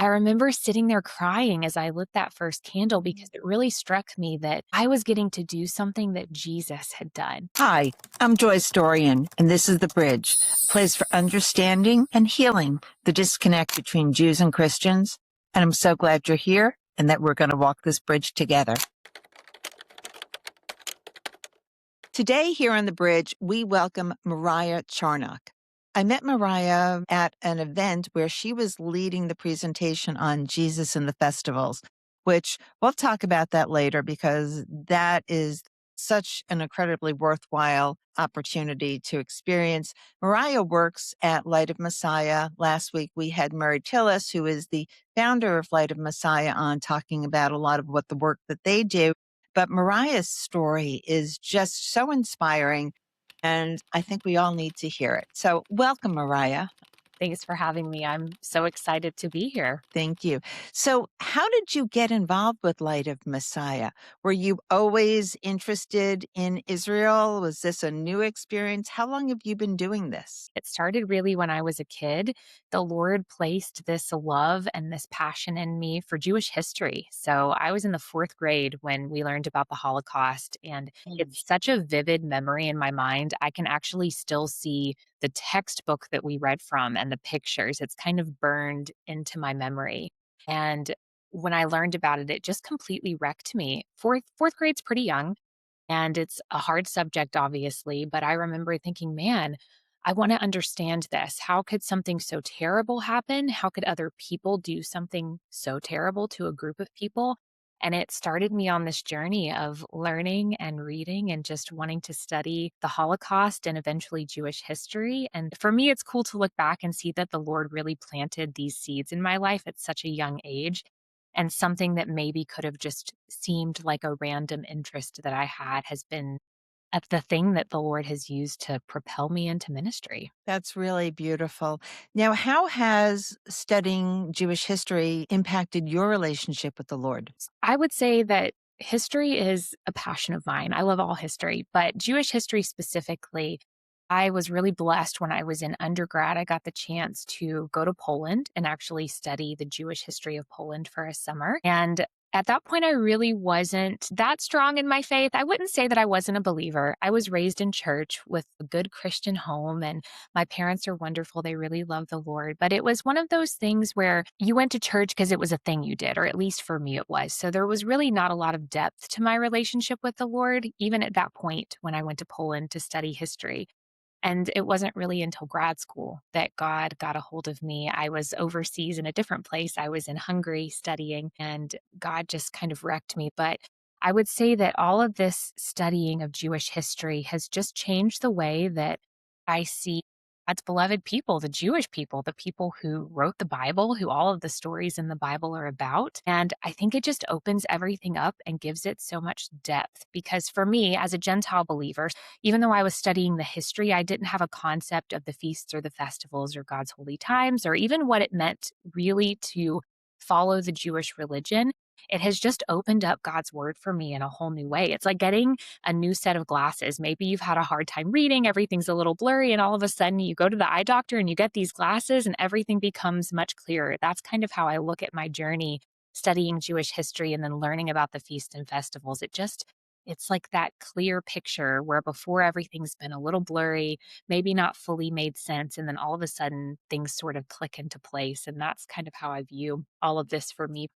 I remember sitting there crying as I lit that first candle because it really struck me that I was getting to do something that Jesus had done. Hi, I'm Joyce Dorian, and this is The Bridge, a place for understanding and healing the disconnect between Jews and Christians. And I'm so glad you're here and that we're going to walk this bridge together. Today, here on The Bridge, we welcome Mariah Charnock. I met Mariah at an event where she was leading the presentation on Jesus and the festivals, which we'll talk about that later because that is such an incredibly worthwhile opportunity to experience. Mariah works at Light of Messiah. Last week, we had Murray Tillis, who is the founder of Light of Messiah, on talking about a lot of what the work that they do. But Mariah's story is just so inspiring, and I think we all need to hear it. So welcome, Mariah. Thanks for having me. I'm so excited to be here. Thank you. So how did you get involved with Light of Messiah? Were you always interested in Israel? Was this a new experience? How long have you been doing this? It started really when I was a kid. The Lord placed this love and this passion in me for Jewish history. So I was in the fourth grade when we learned about the Holocaust, and it's such a vivid memory in my mind. I can actually still see the textbook that we read from and the pictures. It's kind of burned into my memory. And when I learned about it, it just completely wrecked me. Fourth grade's pretty young. And it's a hard subject, obviously, but I remember thinking, man, I want to understand this. How could something so terrible happen? How could other people do something so terrible to a group of people? And it started me on this journey of learning and reading and just wanting to study the Holocaust and eventually Jewish history. And for me, it's cool to look back and see that the Lord really planted these seeds in my life at such a young age. And something that maybe could have just seemed like a random interest that I had has been at the thing that the Lord has used to propel me into ministry. That's really beautiful. Now, how has studying Jewish history impacted your relationship with the Lord? I would say that history is a passion of mine. I love all history, but Jewish history specifically, I was really blessed when I was in undergrad. I got the chance to go to Poland and actually study the Jewish history of Poland for a summer. And at that point, I really wasn't that strong in my faith. I wouldn't say that I wasn't a believer. I was raised in church with a good Christian home, and my parents are wonderful. They really love the Lord. But it was one of those things where you went to church because it was a thing you did, or at least for me it was. So there was really not a lot of depth to my relationship with the Lord, even at that point when I went to Poland to study history. And it wasn't really until grad school that God got a hold of me. I was overseas in a different place. I was in Hungary studying, and God just kind of wrecked me. But I would say that all of this studying of Jewish history has just changed the way that I see God's beloved people, the Jewish people, the people who wrote the Bible, who all of the stories in the Bible are about. And I think it just opens everything up and gives it so much depth. Because for me, as a Gentile believer, even though I was studying the history, I didn't have a concept of the feasts or the festivals or God's holy times or even what it meant really to follow the Jewish religion. It has just opened up God's word for me in a whole new way. It's like getting a new set of glasses. Maybe you've had a hard time reading, everything's a little blurry, and all of a sudden you go to the eye doctor and you get these glasses and everything becomes much clearer. That's kind of how I look at my journey studying Jewish history and then learning about the feasts and festivals. It's like that clear picture where before everything's been a little blurry, maybe not fully made sense. And then all of a sudden things sort of click into place. And that's kind of how I view all of this for me.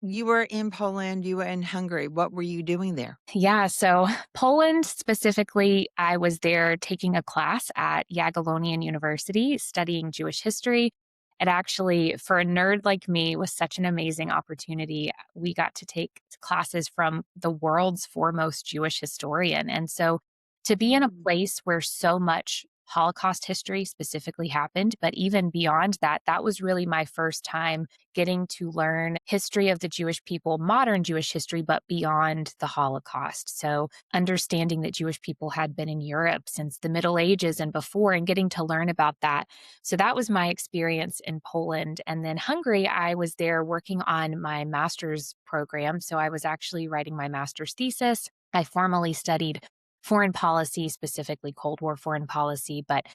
You were in Poland, you were in Hungary. What were you doing there? Yeah, so Poland specifically, I was there taking a class at Jagiellonian University studying Jewish history. It actually, for a nerd like me, was such an amazing opportunity. We got to take classes from the world's foremost Jewish historian. And so to be in a place where so much Holocaust history specifically happened, but even beyond that, that was really my first time getting to learn history of the Jewish people, modern Jewish history, but beyond the Holocaust. So understanding that Jewish people had been in Europe since the Middle Ages and before, and getting to learn about that. So that was my experience in Poland. And then Hungary, I was there working on my master's program. So I was actually writing my master's thesis. I formally studied foreign policy, specifically Cold War foreign policy, but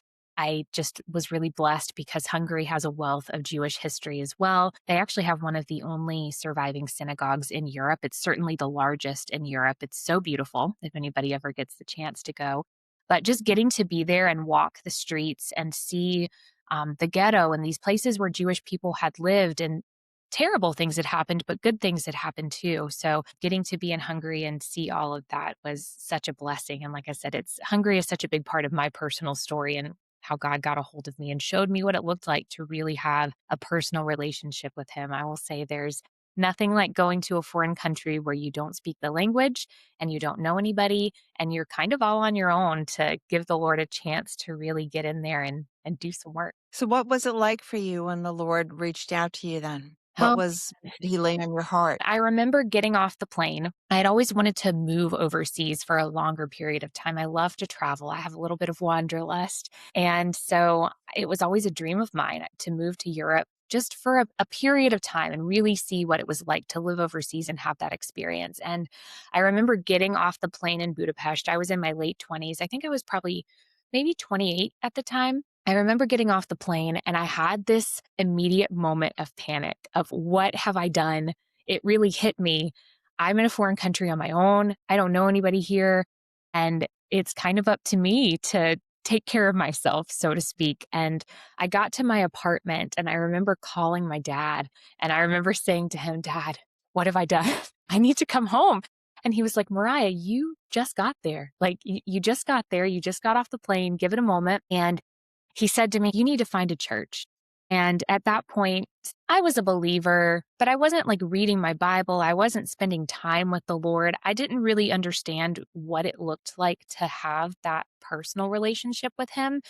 I just was really blessed because Hungary has a wealth of Jewish history as well. They actually have one of the only surviving synagogues in Europe. It's certainly the largest in Europe. It's so beautiful if anybody ever gets the chance to go. But just getting to be there and walk the streets and see the ghetto and these places where Jewish people had lived, and terrible things had happened, but good things had happened too. So getting to be in Hungary and see all of that was such a blessing. And like I said, it's Hungary is such a big part of my personal story and how God got a hold of me and showed me what it looked like to really have a personal relationship with him. I will say there's nothing like going to a foreign country where you don't speak the language and you don't know anybody and you're kind of all on your own to give the Lord a chance to really get in there and do some work. So, what was it like for you when the Lord reached out to you then? Oh, Did he lay on your heart? I remember getting off the plane. I had always wanted to move overseas for a longer period of time. I love to travel. I have a little bit of wanderlust. And so it was always a dream of mine to move to Europe just for a period of time and really see what it was like to live overseas and have that experience. And I remember getting off the plane in Budapest. I was in my late 20s. I think I was probably maybe 28 at the time. I remember getting off the plane and I had this immediate moment of panic of what have I done? It really hit me. I'm in a foreign country on my own. I don't know anybody here. And it's kind of up to me to take care of myself, so to speak. And I got to my apartment and I remember calling my dad and I remember saying to him, Dad, what have I done? I need to come home. And he was like, Mariah, you just got there. Like, you just got there. You just got off the plane. Give it a moment. And he said to me, you need to find a church. And at that point, I was a believer, but I wasn't like reading my Bible. I wasn't spending time with the Lord. I didn't really understand what it looked like to have that personal relationship with Him.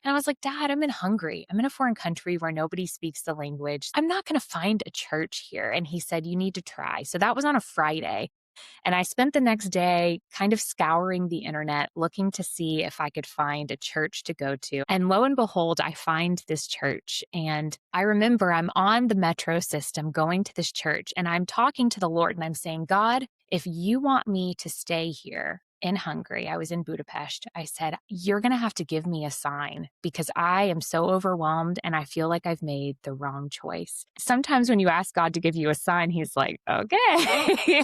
And I was like, Dad, I'm in Hungary. I'm in a foreign country where nobody speaks the language. I'm not going to find a church here. And he said, you need to try. So that was on a Friday. And I spent the next day kind of scouring the internet, looking to see if I could find a church to go to. And lo and behold, I find this church. And I remember I'm on the metro system going to this church and I'm talking to the Lord and I'm saying, God, if you want me to stay here in Hungary, I was in Budapest. I said, you're going to have to give me a sign because I am so overwhelmed and I feel like I've made the wrong choice. Sometimes when you ask God to give you a sign, He's like, okay.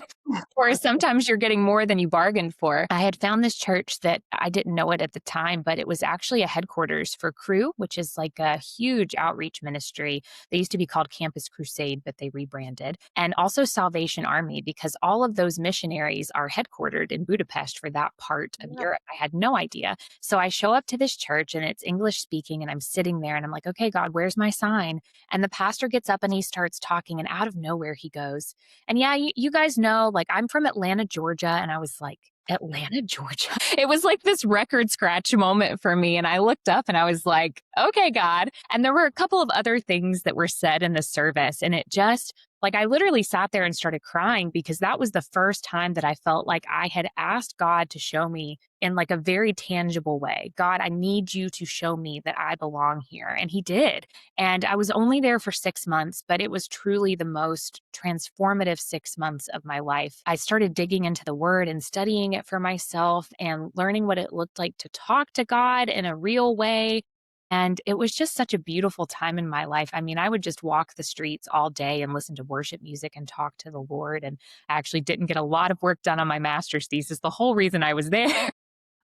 Or sometimes you're getting more than you bargained for. I had found this church that I didn't know it at the time, but it was actually a headquarters for Cru, which is like a huge outreach ministry. They used to be called Campus Crusade, but they rebranded. And also Salvation Army, because all of those missionaries are headquartered in Budapest for that part of Europe. I had no idea. So I show up to this church and it's English speaking, and I'm sitting there and I'm like, okay, God, where's my sign? And the pastor gets up and he starts talking, and out of nowhere he goes, and yeah, you guys know, like, I'm from Atlanta, Georgia. And I was like, Atlanta, Georgia. It was like this record scratch moment for me. And I looked up and I was like, okay, God. And there were a couple of other things that were said in the service. And it just, like, I literally sat there and started crying because that was the first time that I felt like I had asked God to show me in like a very tangible way. God, I need you to show me that I belong here. And He did. And I was only there for 6 months, but it was truly the most transformative 6 months of my life. I started digging into the Word and studying it for myself and learning what it looked like to talk to God in a real way. And it was just such a beautiful time in my life. I mean, I would just walk the streets all day and listen to worship music and talk to the Lord. And I actually didn't get a lot of work done on my master's thesis, the whole reason I was there.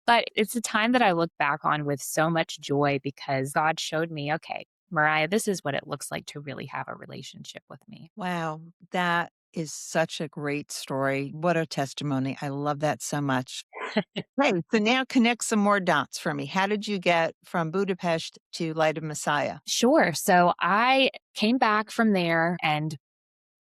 But it's a time that I look back on with so much joy because God showed me, okay, Mariah, this is what it looks like to really have a relationship with me. Wow, that is such a great story. What a testimony. I love that so much. Hey, so now connect some more dots for me. How did you get from Budapest to Light of Messiah? Sure. So I came back from there and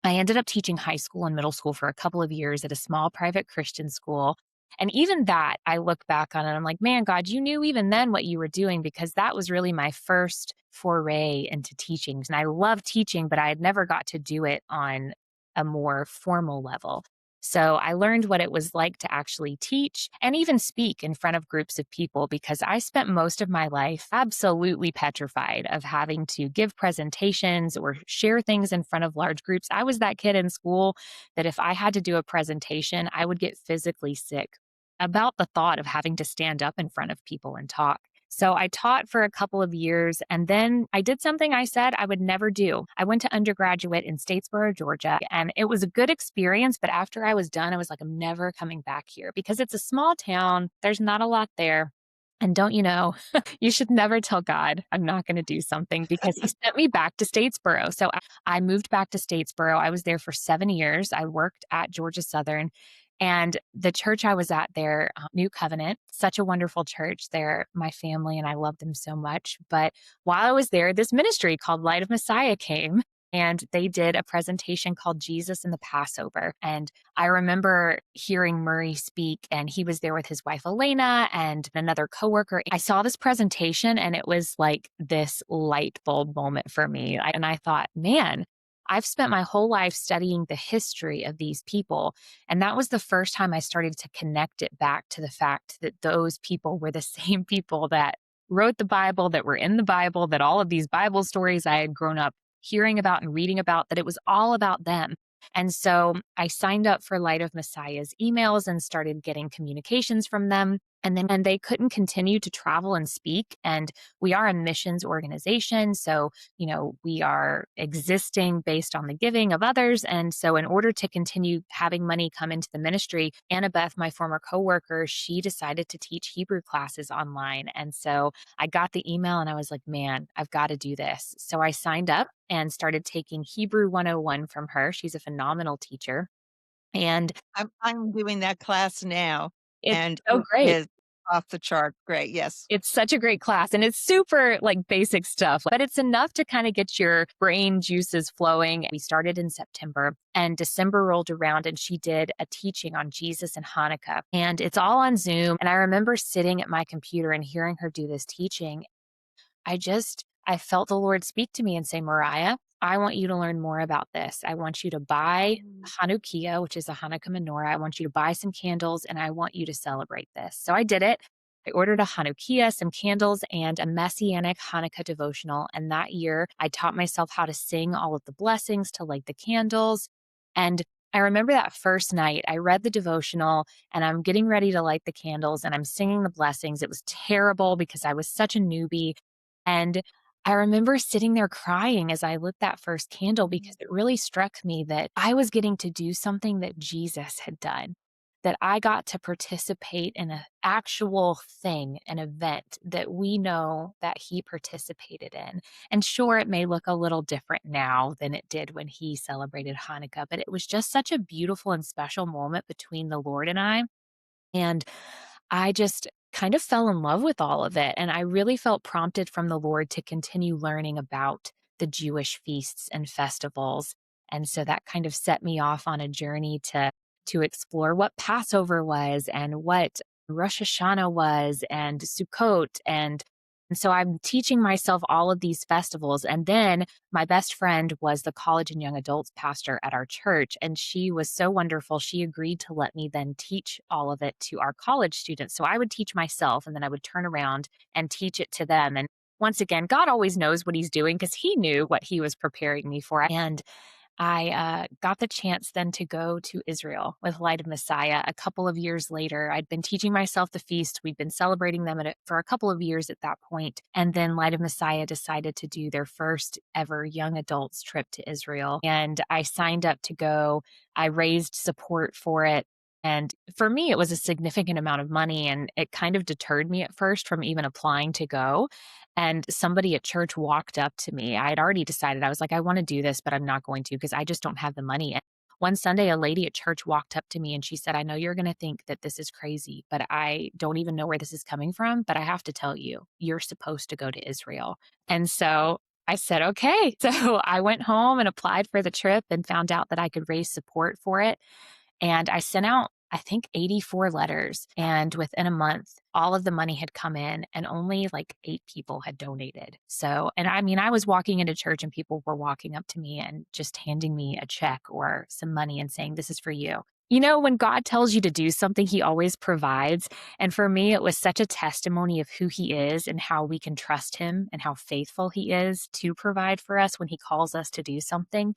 I ended up teaching high school and middle school for a couple of years at a small private Christian school. And even that, I look back on it, I'm like, man, God, you knew even then what you were doing because that was really my first foray into teaching. And I love teaching, but I had never got to do it on a more formal level. So I learned what it was like to actually teach and even speak in front of groups of people because I spent most of my life absolutely petrified of having to give presentations or share things in front of large groups. I was that kid in school that if I had to do a presentation, I would get physically sick about the thought of having to stand up in front of people and talk. So I taught for a couple of years and then I did something I said I would never do. I went to undergraduate in Statesboro, Georgia, and it was a good experience. But after I was done, I was like, I'm never coming back here because it's a small town. There's not a lot there. And don't you know, you should never tell God I'm not going to do something because he sent me back to Statesboro. So I moved back to Statesboro. I was there for 7 years. I worked at Georgia Southern. And the church I was at there, New Covenant, such a wonderful church. They're my family and I love them so much. But while I was there, this ministry called Light of Messiah came and they did a presentation called Jesus and the Passover. And I remember hearing Murray speak, and he was there with his wife, Elena, and another coworker. I saw this presentation, and it was like this light bulb moment for me. And I thought, man, I've spent my whole life studying the history of these people. And that was the first time I started to connect it back to the fact that those people were the same people that wrote the Bible, that were in the Bible, that all of these Bible stories I had grown up hearing about and reading about, that it was all about them. And so I signed up for Light of Messiah's emails and started getting communications from them. And they couldn't continue to travel and speak. And we are a missions organization. So, we are existing based on the giving of others. And so, in order to continue having money come into the ministry, Annabeth, my former coworker, she decided to teach Hebrew classes online. And so I got the email and I was like, man, I've got to do this. So I signed up and started taking Hebrew 101 from her. She's a phenomenal teacher. And I'm doing that class now, it's and so it great. is off the chart great, yes. It's such a great class and it's super like basic stuff, but it's enough to kind of get your brain juices flowing. We started in September and December rolled around and she did a teaching on Jesus and Hanukkah. And it's all on Zoom. And I remember sitting at my computer and hearing her do this teaching. I felt the Lord speak to me and say, Mariah, I want you to learn more about this. I want you to buy Hanukkah, which is a Hanukkah menorah. I want you to buy some candles and I want you to celebrate this. So I did it. I ordered a Hanukkah, some candles, and a messianic Hanukkah devotional. And that year, I taught myself how to sing all of the blessings to light the candles. And I remember that first night, I read the devotional and I'm getting ready to light the candles and I'm singing the blessings. It was terrible because I was such a newbie. And I remember sitting there crying as I lit that first candle because it really struck me that I was getting to do something that Jesus had done, that I got to participate in an actual thing, an event that we know that he participated in. And sure, it may look a little different now than it did when he celebrated Hanukkah, but it was just such a beautiful and special moment between the Lord and I. And I just kind of fell in love with all of it. And I really felt prompted from the Lord to continue learning about the Jewish feasts and festivals. And so that kind of set me off on a journey to explore what Passover was and what Rosh Hashanah was and Sukkot and so I'm teaching myself all of these festivals. And then my best friend was the college and young adults pastor at our church, and she was so wonderful. She agreed to let me then teach all of it to our college students. So I would teach myself, and then I would turn around and teach it to them. And once again, God always knows what he's doing because he knew what he was preparing me for. And I got the chance then to go to Israel with Light of Messiah a couple of years later. I'd been teaching myself the feast. We'd been celebrating them for a couple of years at that point. And then Light of Messiah decided to do their first ever young adults trip to Israel. And I signed up to go. I raised support for it. And for me, it was a significant amount of money. And it kind of deterred me at first from even applying to go. And somebody at church walked up to me. I had already decided, I was like, I want to do this, but I'm not going to because I just don't have the money. And one Sunday, a lady at church walked up to me and she said, I know you're going to think that this is crazy, but I don't even know where this is coming from. But I have to tell you, you're supposed to go to Israel. And so I said, okay. So I went home and applied for the trip and found out that I could raise support for it. And I sent out, I think, 84 letters. And within a month, all of the money had come in and only like 8 people had donated. So, and I mean, I was walking into church and people were walking up to me and just handing me a check or some money and saying, this is for you. When God tells you to do something, he always provides. And for me, it was such a testimony of who he is and how we can trust him and how faithful he is to provide for us when he calls us to do something.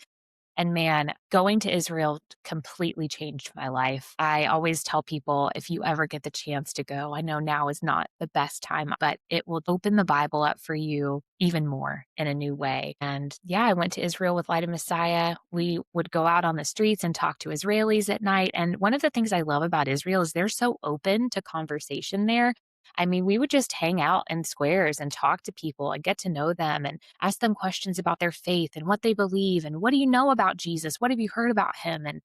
And man, going to Israel completely changed my life. I always tell people if you ever get the chance to go, I know now is not the best time, but it will open the Bible up for you even more in a new way. And yeah, I went to Israel with Light of Messiah. We would go out on the streets and talk to Israelis at night. And one of the things I love about Israel is they're so open to conversation there. I mean, we would just hang out in squares and talk to people and get to know them and ask them questions about their faith and what they believe and what do you know about Jesus? What have you heard about him? And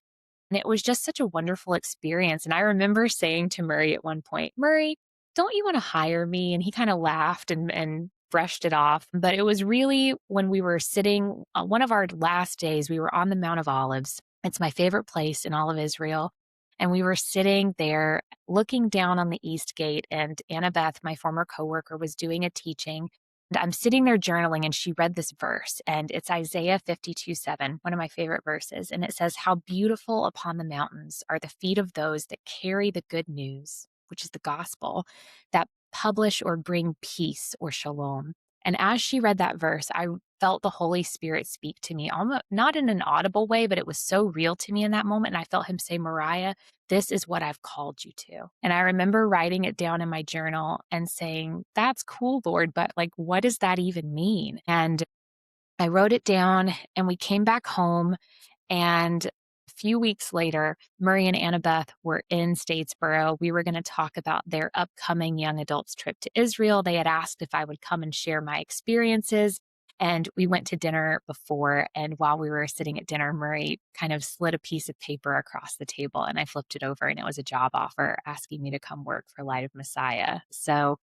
it was just such a wonderful experience. And I remember saying to Murray at one point, Murray, don't you want to hire me? And he kind of laughed and brushed it off. But it was really when we were sitting on one of our last days, we were on the Mount of Olives. It's my favorite place in all of Israel. And we were sitting there looking down on the East Gate, and Annabeth, my former coworker, was doing a teaching. And I'm sitting there journaling, and she read this verse, and it's Isaiah 52:7, one of my favorite verses. And it says, how beautiful upon the mountains are the feet of those that carry the good news, which is the gospel, that publish or bring peace or shalom. And as she read that verse, I felt the Holy Spirit speak to me, almost not in an audible way, but it was so real to me in that moment. And I felt him say, Mariah, this is what I've called you to. And I remember writing it down in my journal and saying, that's cool, Lord, but like, what does that even mean? And I wrote it down and we came back home. And a few weeks later, Murray and Annabeth were in Statesboro. We were going to talk about their upcoming young adults trip to Israel. They had asked if I would come and share my experiences. And we went to dinner before. And while we were sitting at dinner, Murray kind of slid a piece of paper across the table and I flipped it over and it was a job offer asking me to come work for Light of Messiah. So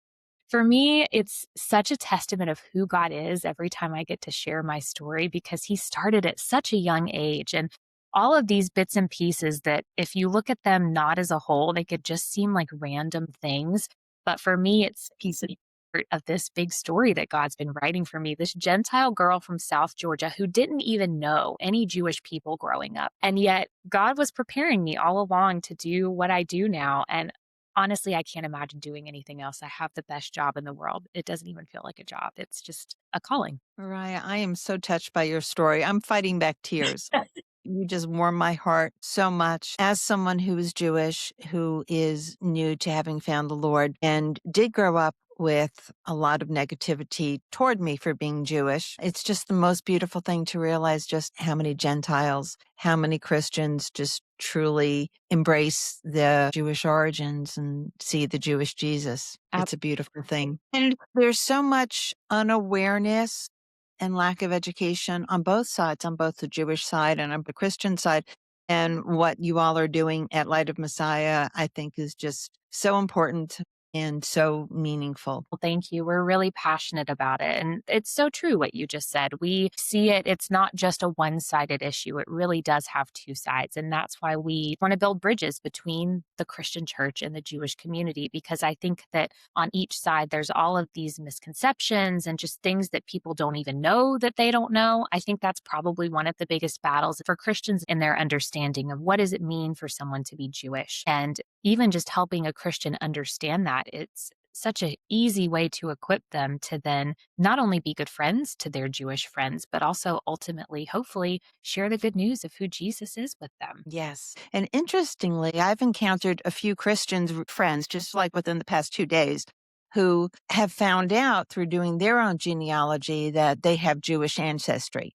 for me, it's such a testament of who God is every time I get to share my story because he started at such a young age. And all of these bits and pieces that, if you look at them not as a whole, they could just seem like random things. But for me, it's a piece of this big story that God's been writing for me. This Gentile girl from South Georgia who didn't even know any Jewish people growing up. And yet, God was preparing me all along to do what I do now. And honestly, I can't imagine doing anything else. I have the best job in the world. It doesn't even feel like a job. It's just a calling. Mariah, I am so touched by your story. I'm fighting back tears. You just warm my heart so much. As someone who is Jewish, who is new to having found the Lord and did grow up with a lot of negativity toward me for being Jewish, it's just the most beautiful thing to realize just how many Gentiles, how many Christians just truly embrace the Jewish origins and see the Jewish Jesus. It's a beautiful thing. And there's so much unawareness and lack of education on both sides, on both the Jewish side and on the Christian side. And what you all are doing at Light of Messiah, I think, is just so important and so meaningful. Well, thank you. We're really passionate about it. And it's so true what you just said. We see it, it's not just a one sided issue. It really does have two sides. And that's why we want to build bridges between the Christian church and the Jewish community, because I think that on each side, there's all of these misconceptions and just things that people don't even know that they don't know. I think that's probably one of the biggest battles for Christians in their understanding of what does it mean for someone to be Jewish. And even just helping a Christian understand that, it's such an easy way to equip them to then not only be good friends to their Jewish friends, but also ultimately, hopefully, share the good news of who Jesus is with them. Yes. And interestingly, I've encountered a few Christians friends, just like within the past 2 days, who have found out through doing their own genealogy that they have Jewish ancestry.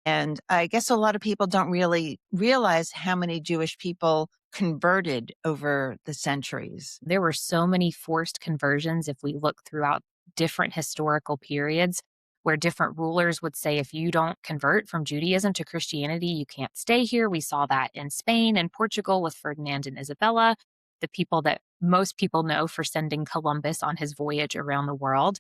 And I guess a lot of people don't really realize how many Jewish people converted over the centuries. There were so many forced conversions if we look throughout different historical periods where different rulers would say, if you don't convert from Judaism to Christianity, you can't stay here. We saw that in Spain and Portugal with Ferdinand and Isabella, the people that most people know for sending Columbus on his voyage around the world.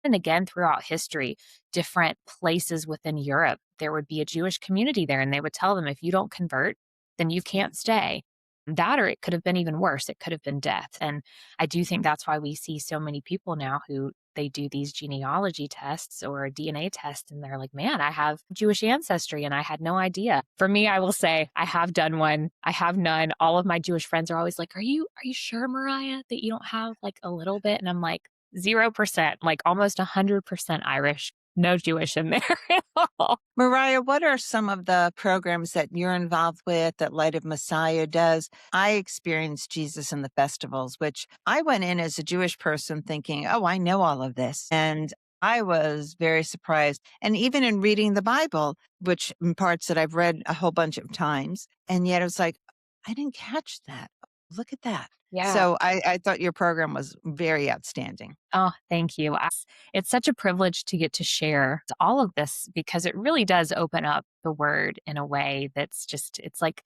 And again, throughout history, different places within Europe, there would be a Jewish community there, and they would tell them, if you don't convert, then you can't stay. That, or it could have been even worse. It could have been death. And I do think that's why we see so many people now who they do these genealogy tests or DNA tests, and they're like, man, I have Jewish ancestry and I had no idea. For me, I will say I have done one. I have none. All of my Jewish friends are always like, are you sure, Mariah, that you don't have like a little bit? And I'm like, 0%, like almost 100% Irish. No Jewish in there at all. Mariah, what are some of the programs that you're involved with that Light of Messiah does? I experienced Jesus in the festivals, which I went in as a Jewish person thinking, oh, I know all of this. And I was very surprised. And even in reading the Bible, which in parts that I've read a whole bunch of times, and yet it was like, I didn't catch that. Look at that. Yeah. So I thought your program was very outstanding. Oh, thank you. It's such a privilege to get to share all of this because it really does open up the word in a way that's just, it's like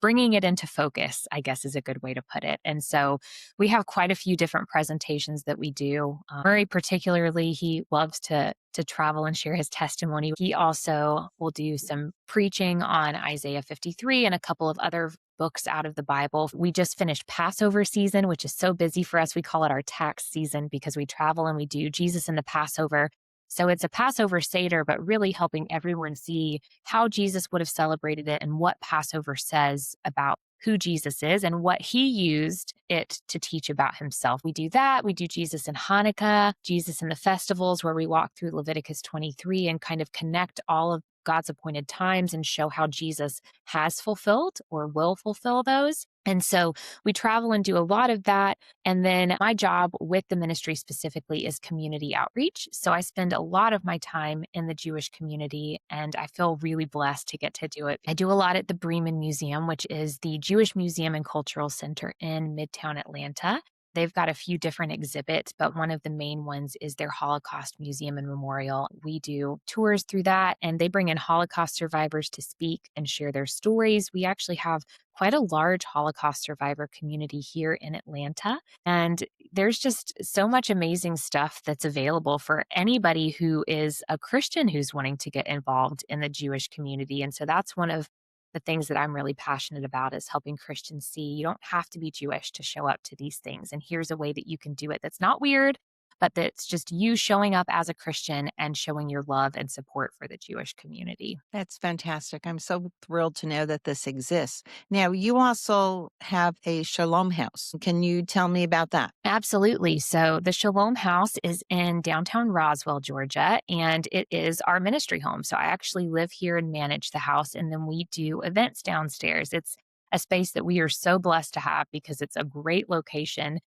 bringing it into focus, I guess is a good way to put it. And so we have quite a few different presentations that we do. Murray, particularly, he loves to travel and share his testimony. He also will do some preaching on Isaiah 53 and a couple of other books out of the Bible. We just finished Passover season, which is so busy for us. We call it our tax season because we travel and we do Jesus in the Passover. So it's a Passover Seder, but really helping everyone see how Jesus would have celebrated it and what Passover says about who Jesus is and what he used it to teach about himself. We do that. We do Jesus in Hanukkah, Jesus in the festivals, where we walk through Leviticus 23 and kind of connect all of God's appointed times and show how Jesus has fulfilled or will fulfill those. And so we travel and do a lot of that. And then my job with the ministry specifically is community outreach. So I spend a lot of my time in the Jewish community, and I feel really blessed to get to do it. I do a lot at the Bremen Museum, which is the Jewish Museum and Cultural Center in Midtown Atlanta. They've got a few different exhibits, but one of the main ones is their Holocaust Museum and Memorial. We do tours through that, and they bring in Holocaust survivors to speak and share their stories. We actually have quite a large Holocaust survivor community here in Atlanta. And there's just so much amazing stuff that's available for anybody who is a Christian who's wanting to get involved in the Jewish community. And so that's one of the things that I'm really passionate about is helping Christians see you don't have to be Jewish to show up to these things. And here's a way that you can do it that's not weird, but that's just you showing up as a Christian and showing your love and support for the Jewish community. That's fantastic. I'm so thrilled to know that this exists. Now, you also have a Shalom House. Can you tell me about that? Absolutely. So the Shalom House is in downtown Roswell, Georgia, and it is our ministry home. So I actually live here and manage the house, and then we do events downstairs. It's a space that we are so blessed to have because it's a great location.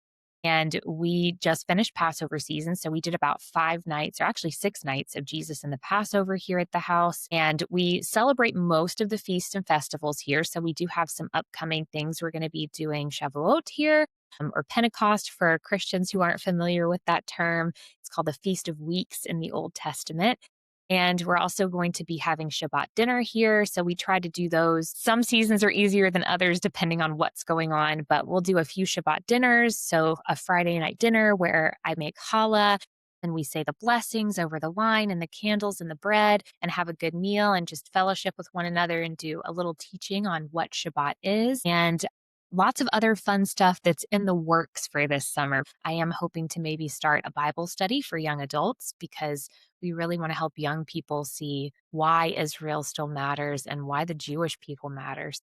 And we just finished Passover season. So we did about 5 nights, or actually 6 nights of Jesus in the Passover here at the house. And we celebrate most of the feasts and festivals here. So we do have some upcoming things. We're going to be doing Shavuot here, or Pentecost for Christians who aren't familiar with that term. It's called the Feast of Weeks in the Old Testament. And we're also going to be having Shabbat dinner here. So we try to do those. Some seasons are easier than others, depending on what's going on, but we'll do a few Shabbat dinners. So a Friday night dinner where I make challah and we say the blessings over the wine and the candles and the bread and have a good meal and just fellowship with one another and do a little teaching on what Shabbat is. And lots of other fun stuff that's in the works for this summer. I am hoping to maybe start a Bible study for young adults because we really want to help young people see why Israel still matters and why the Jewish people matters.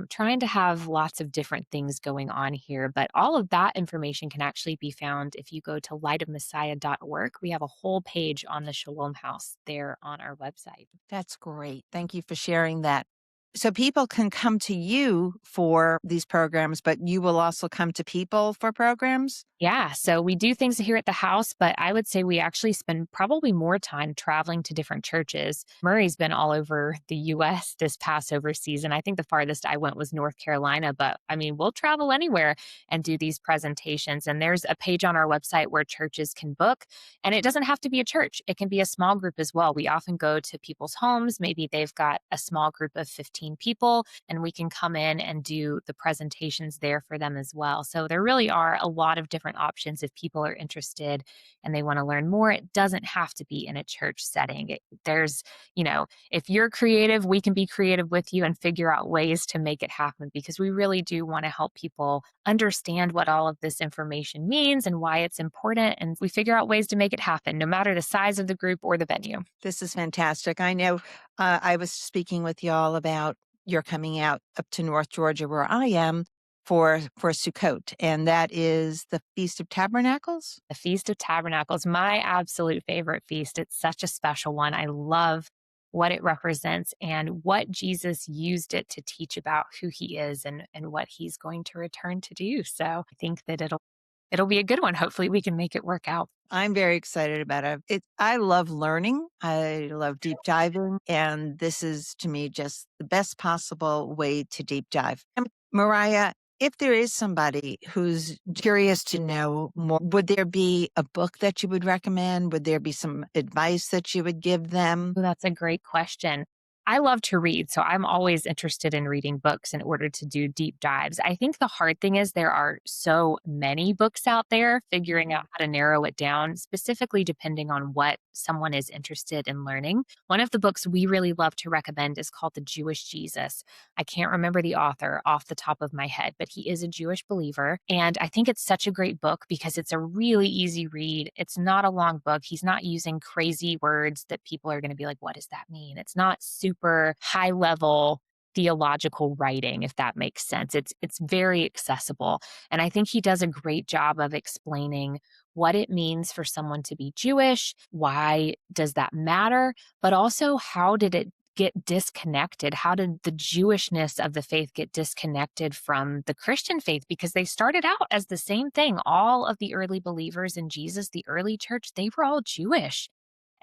Trying to have lots of different things going on here, but all of that information can actually be found if you go to lightofmessiah.org. We have a whole page on the Shalom House there on our website. That's great. Thank you for sharing that. So people can come to you for these programs, but you will also come to people for programs? Yeah, so we do things here at the house, but I would say we actually spend probably more time traveling to different churches. Murray's been all over the US this Passover season. I think the farthest I went was North Carolina, but I mean, we'll travel anywhere and do these presentations. And there's a page on our website where churches can book, and it doesn't have to be a church, it can be a small group as well. We often go to people's homes. Maybe they've got a small group of 15 people, and we can come in and do the presentations there for them as well. So there really are a lot of different options if people are interested and they want to learn more. It doesn't have to be in a church setting. If you're creative, we can be creative with you and figure out ways to make it happen because we really do want to help people understand what all of this information means and why it's important. And we figure out ways to make it happen, no matter the size of the group or the venue. This is fantastic. I know I was speaking with y'all about you're coming out up to North Georgia where I am for Sukkot, and that is the Feast of Tabernacles? The Feast of Tabernacles, my absolute favorite feast. It's such a special one. I love what it represents and what Jesus used it to teach about who he is and what he's going to return to do. So I think that it'll be a good one. Hopefully we can make it work out. I'm very excited about it. I love learning. I love deep diving, and this is to me just the best possible way to deep dive. Mariah, if there is somebody who's curious to know more, would there be a book that you would recommend? Would there be some advice that you would give them? Ooh, that's a great question. I love to read, so I'm always interested in reading books in order to do deep dives. I think the hard thing is there are so many books out there, figuring out how to narrow it down, specifically depending on what someone is interested in learning. One of the books we really love to recommend is called The Jewish Jesus. I can't remember the author off the top of my head, but he is a Jewish believer. And I think it's such a great book because it's a really easy read. It's not a long book. He's not using crazy words that people are going to be like, what does that mean? It's not super high level theological writing, if that makes sense. It's very accessible. And I think he does a great job of explaining what it means for someone to be Jewish, why does that matter, but also how did it get disconnected? How did the Jewishness of the faith get disconnected from the Christian faith? Because they started out as the same thing. All of the early believers in Jesus, the early church, they were all Jewish.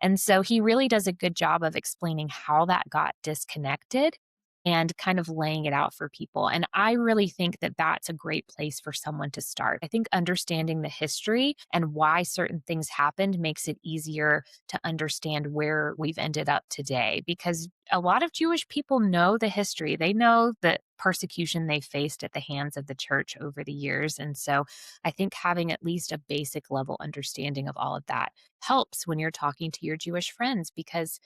And so he really does a good job of explaining how that got disconnected and kind of laying it out for people. And I really think that that's a great place for someone to start. I think understanding the history and why certain things happened makes it easier to understand where we've ended up today because a lot of Jewish people know the history. They know the persecution they faced at the hands of the church over the years. And so I think having at least a basic level understanding of all of that helps when you're talking to your Jewish friends because,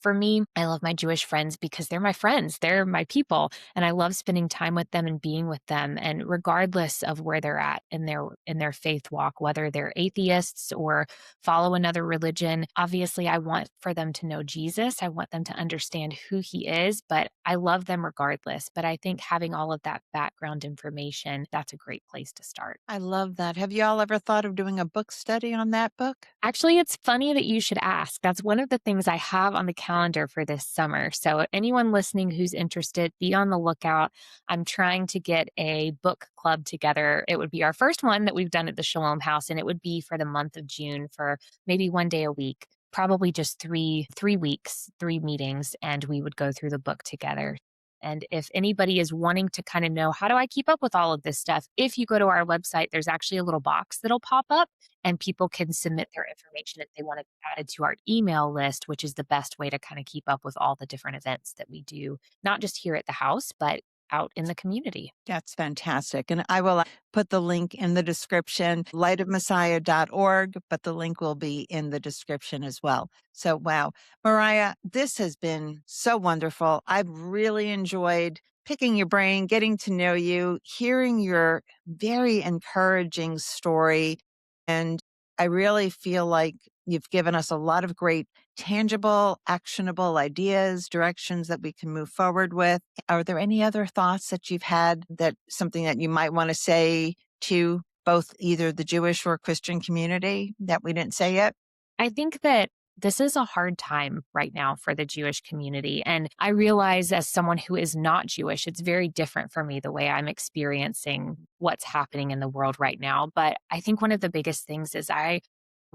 for me, I love my Jewish friends because they're my friends, they're my people, and I love spending time with them and being with them. And regardless of where they're at in their faith walk, whether they're atheists or follow another religion, obviously I want for them to know Jesus. I want them to understand who he is, but I love them regardless. But I think having all of that background information, that's a great place to start. I love that. Have you all ever thought of doing a book study on that book? Actually, it's funny that you should ask. That's one of the things I have on the calendar for this summer. So, anyone listening who's interested, be on the lookout. I'm trying to get a book club together. It would be our first one that we've done at the Shalom House, and it would be for the month of June for maybe one day a week, probably just three weeks, three meetings, and we would go through the book together. And if anybody is wanting to kind of know, how do I keep up with all of this stuff? If you go to our website, there's actually a little box that'll pop up and people can submit their information if they want to be added to our email list, which is the best way to kind of keep up with all the different events that we do, not just here at the house, but out in the community. That's fantastic. And I will put the link in the description, lightofmessiah.org, but the link will be in the description as well. So, wow. Mariah, this has been so wonderful. I've really enjoyed picking your brain, getting to know you, hearing your very encouraging story. And I really feel like you've given us a lot of great tangible, actionable ideas, directions that we can move forward with. Are there any other thoughts that you've had that something that you might want to say to both either the Jewish or Christian community that we didn't say yet? I think that this is a hard time right now for the Jewish community. And I realize as someone who is not Jewish, it's very different for me the way I'm experiencing what's happening in the world right now. But I think one of the biggest things is I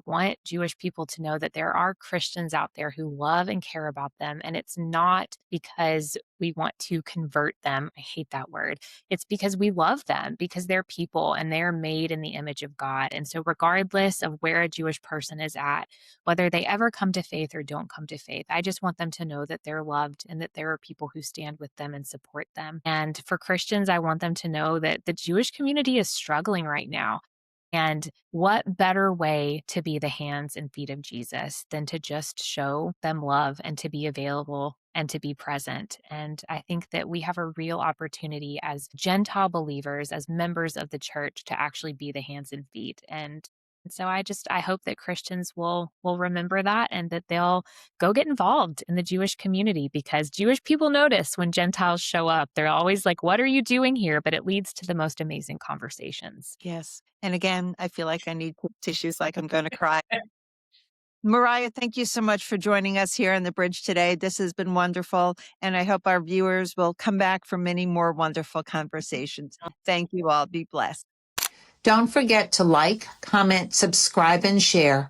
want Jewish people to know that there are Christians out there who love and care about them. And it's not because we want to convert them. I hate that word. It's because we love them, because they're people and they're made in the image of God. And so, regardless of where a Jewish person is at, whether they ever come to faith or don't come to faith, I just want them to know that they're loved and that there are people who stand with them and support them. And for Christians, I want them to know that the Jewish community is struggling right now. And what better way to be the hands and feet of Jesus than to just show them love and to be available and to be present? And I think that we have a real opportunity as Gentile believers, as members of the church, to actually be the hands and feet. And And so I hope that Christians will remember that and that they'll go get involved in the Jewish community because Jewish people notice when Gentiles show up. They're always like, "What are you doing here?" But it leads to the most amazing conversations. Yes. And again, I feel like I need tissues, like I'm going to cry. Mariah, thank you so much for joining us here on the bridge today. This has been wonderful. And I hope our viewers will come back for many more wonderful conversations. Thank you all. Be blessed. Don't forget to like, comment, subscribe, and share.